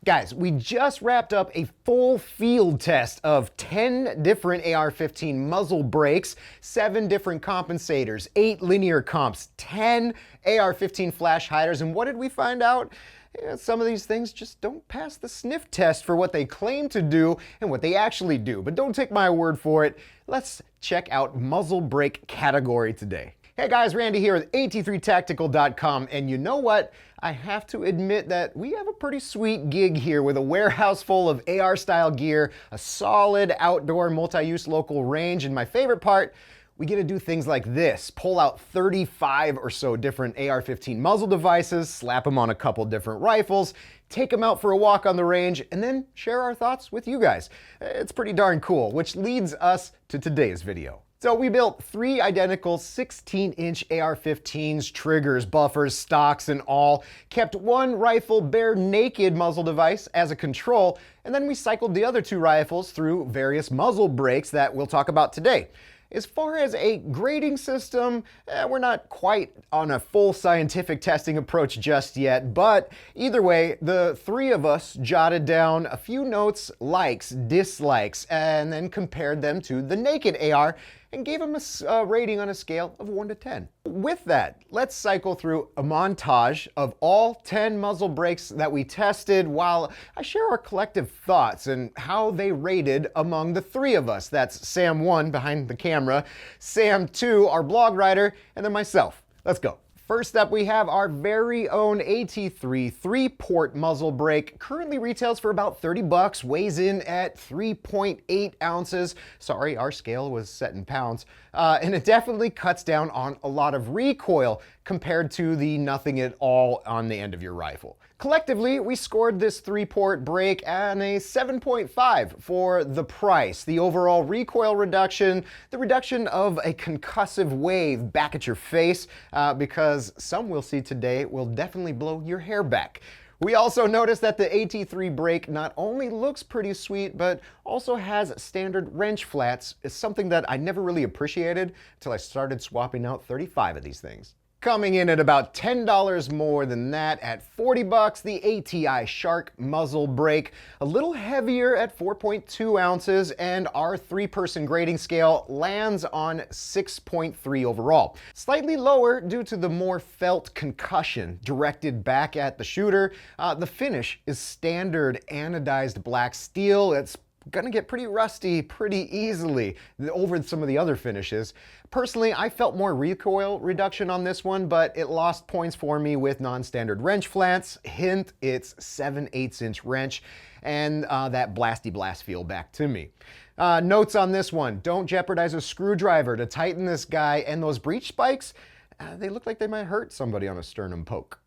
Guys, we just wrapped up a full field test of 10 different AR-15 muzzle brakes, 7 different compensators, 8 linear comps, 10 AR-15 flash hiders, and what did we find out? Some of these things just don't pass the sniff test for what they claim to do and what they actually do. But don't take my word for it. Let's check out muzzle brake category today. Hey guys, Randy here with AT3Tactical.com, and you know what? I have to admit that we have a pretty sweet gig here with a warehouse full of AR-style gear, a solid outdoor multi-use local range, and my favorite part, we get to do things like this, pull out 35 or so different AR-15 muzzle devices, slap them on a couple different rifles, take them out for a walk on the range, and then share our thoughts with you guys. It's pretty darn cool, which leads us to today's video. So we built 3 identical 16-inch AR-15s, triggers, buffers, stocks, and all, kept one rifle bare naked muzzle device as a control, and then we cycled the other 2 rifles through various muzzle brakes that we'll talk about today. As far as a grading system, we're not quite on a full scientific testing approach just yet, but either way, the 3 of us jotted down a few notes, likes, dislikes, and then compared them to the naked AR and gave them a rating on a scale of 1 to 10. With that, let's cycle through a montage of all 10 muzzle brakes that we tested while I share our collective thoughts and how they rated among the 3 of us. That's Sam 1 behind the camera, Sam 2, our blog writer, and then myself. Let's go. First up, we have our very own AT3 3-port muzzle brake. Currently retails for about 30 bucks, weighs in at 3.8 ounces. Sorry, our scale was set in pounds. And it definitely cuts down on a lot of recoil compared to the nothing at all on the end of your rifle. Collectively, we scored this 3-port brake at a 7.5 for the price, the overall recoil reduction, the reduction of a concussive wave back at your face, because some we'll see today will definitely blow your hair back. We also noticed that the AT3 brake not only looks pretty sweet, but also has standard wrench flats. It's something that I never really appreciated until I started swapping out 35 of these things. Coming in at about $10 more than that, at 40 bucks, the ATI Shark muzzle brake, a little heavier at 4.2 ounces, and our 3-person grading scale lands on 6.3 overall. Slightly lower due to the more felt concussion directed back at the shooter. The finish is standard anodized black steel. It's gonna get pretty rusty pretty easily over some of the other finishes. Personally, I felt more recoil reduction on this one, but it lost points for me with non-standard wrench flats. Hint, it's 7/8" wrench, and that blasty blast feel back to me. Notes on this one: don't jeopardize a screwdriver to tighten this guy, and those breech spikes, they look like they might hurt somebody on a sternum poke.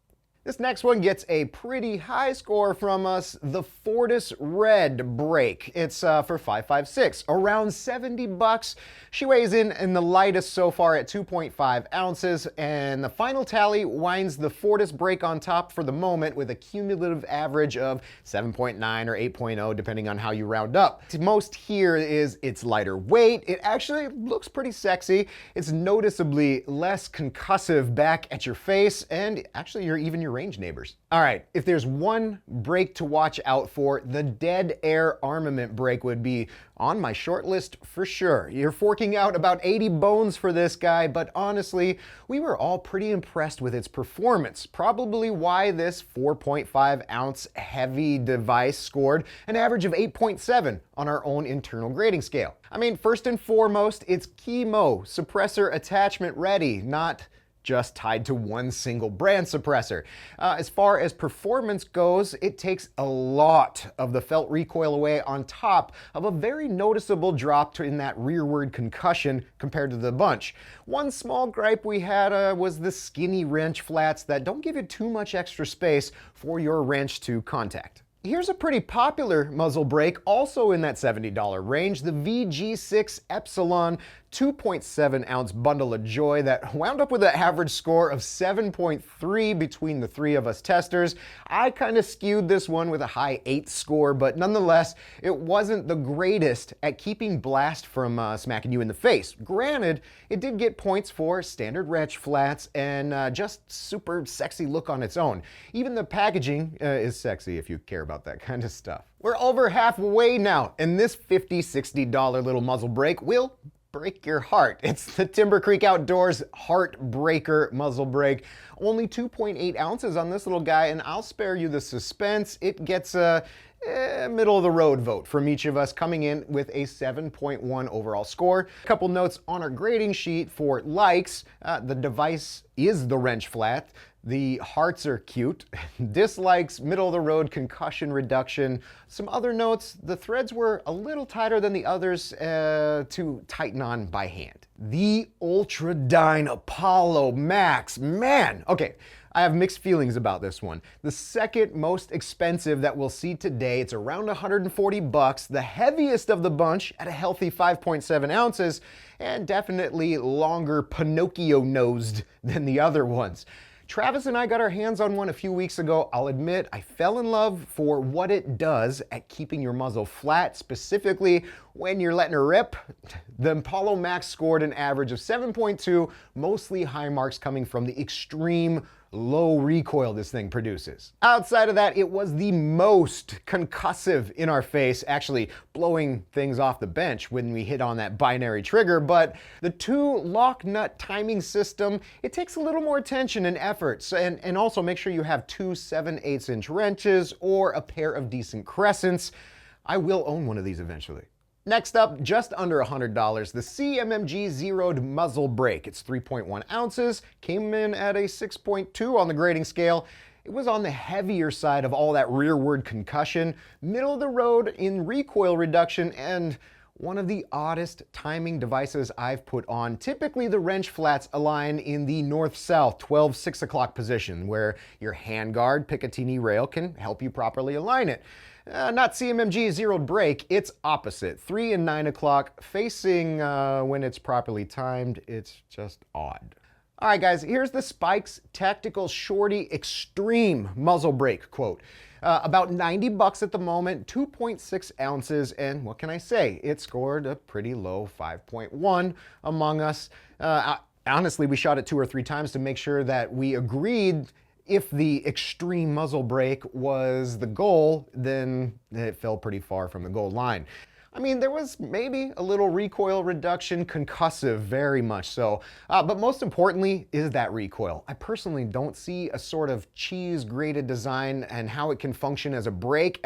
This next one gets a pretty high score from us, the Fortis Red brake. It's for 5.56, around 70 bucks. She weighs in the lightest so far at 2.5 ounces, and the final tally winds the Fortis brake on top for the moment with a cumulative average of 7.9 or 8.0, depending on how you round up. Most here is it's lighter weight. It actually looks pretty sexy. It's noticeably less concussive back at your face, and actually even your range neighbors. All right, if there's one brake to watch out for, the Dead Air Armament brake would be on my short list for sure. You're forking out about 80 bones for this guy, but honestly, we were all pretty impressed with its performance. Probably why this 4.5 ounce heavy device scored an average of 8.7 on our own internal grading scale. I mean, first and foremost, it's Chemo suppressor attachment ready, not just tied to one single brand suppressor. As far as performance goes, it takes a lot of the felt recoil away on top of a very noticeable drop in that rearward concussion compared to the bunch. One small gripe we had was the skinny wrench flats that don't give you too much extra space for your wrench to contact. Here's a pretty popular muzzle brake, also in that $70 range, the VG6 Epsilon 2.7 ounce bundle of joy that wound up with an average score of 7.3 between the three of us testers. I kind of skewed this one with a high 8 score, but nonetheless, it wasn't the greatest at keeping blast from smacking you in the face. Granted, it did get points for standard wrench flats and just super sexy look on its own. Even the packaging is sexy if you care about that kind of stuff. We're over halfway now, and this $50, $60 little muzzle brake will break your heart. It's the Timber Creek Outdoors Heartbreaker muzzle brake. Only 2.8 ounces on this little guy, and I'll spare you the suspense. It gets a middle of the road vote from each of us, coming in with a 7.1 overall score. A couple notes on our grading sheet for likes. The device is the wrench flat. The hearts are cute. Dislikes, middle of the road, concussion reduction. Some other notes, the threads were a little tighter than the others to tighten on by hand. The Ultradyne Apollo Max, man. Okay, I have mixed feelings about this one. The second most expensive that we'll see today, it's around 140 bucks, the heaviest of the bunch at a healthy 5.7 ounces, and definitely longer Pinocchio-nosed than the other ones. Travis and I got our hands on one a few weeks ago. I'll admit I fell in love for what it does at keeping your muzzle flat, specifically when you're letting her rip. The Apollo Max scored an average of 7.2, mostly high marks coming from the extreme low recoil this thing produces. Outside of that, it was the most concussive in our face, actually blowing things off the bench when we hit on that binary trigger, but the 2 lock nut timing system, it takes a little more attention and effort, and also make sure you have 2 7/8 inch wrenches or a pair of decent crescents. I will own one of these eventually. Next up, just under $100, the CMMG Zeroed muzzle brake. It's 3.1 ounces, came in at a 6.2 on the grading scale. It was on the heavier side of all that rearward concussion, middle of the road in recoil reduction, and one of the oddest timing devices I've put on. Typically the wrench flats align in the north-south 12 6 o'clock position, where your handguard Picatinny rail can help you properly align it. Not CMMG Zeroed brake, it's opposite. 3 and 9 o'clock, facing when it's properly timed. It's just odd. All right, guys, here's the Spikes Tactical Shorty Extreme muzzle brake quote. About 90 bucks at the moment, 2.6 ounces, and what can I say? It scored a pretty low 5.1 among us. Honestly, we shot it 2 or 3 times to make sure that we agreed. If the extreme muzzle brake was the goal, then it fell pretty far from the goal line. I mean, there was maybe a little recoil reduction, concussive, very much so. But most importantly is that recoil. I personally don't see a sort of cheese-grated design and how it can function as a brake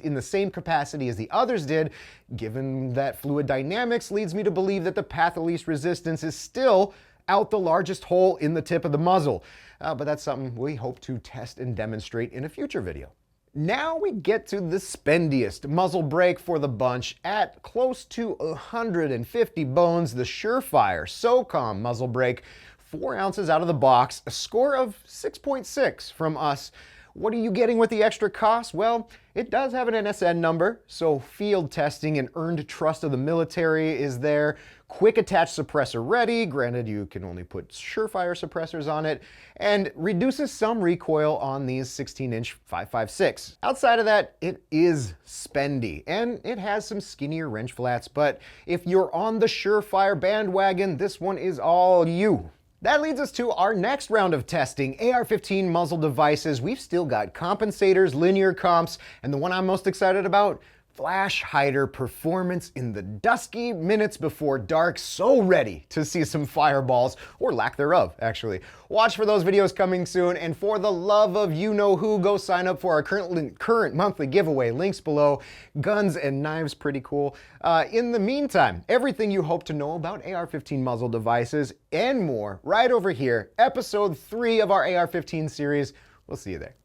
in the same capacity as the others did, given that fluid dynamics leads me to believe that the path of least resistance is still out the largest hole in the tip of the muzzle. But that's something we hope to test and demonstrate in a future video. Now we get to the spendiest muzzle brake for the bunch at close to 150 bones, the Surefire SOCOM muzzle brake, 4 ounces out of the box, a score of 6.6 from us. What are you getting with the extra cost? Well, it does have an NSN number, so field testing and earned trust of the military is there. Quick attach suppressor ready, granted you can only put Surefire suppressors on it, and reduces some recoil on these 16-inch 5.56. Outside of that, it is spendy, and it has some skinnier wrench flats, but if you're on the Surefire bandwagon, this one is all you. That leads us to our next round of testing, AR-15 muzzle devices. We've still got compensators, linear comps, and the one I'm most excited about, flash hider performance in the dusky minutes before dark. So ready to see some fireballs, or lack thereof, actually. Watch for those videos coming soon, and for the love of you-know-who, go sign up for our current monthly giveaway. Links below. Guns and knives, pretty cool. In the meantime, everything you hope to know about AR-15 muzzle devices and more right over here. Episode 3 of our AR-15 series. We'll see you there.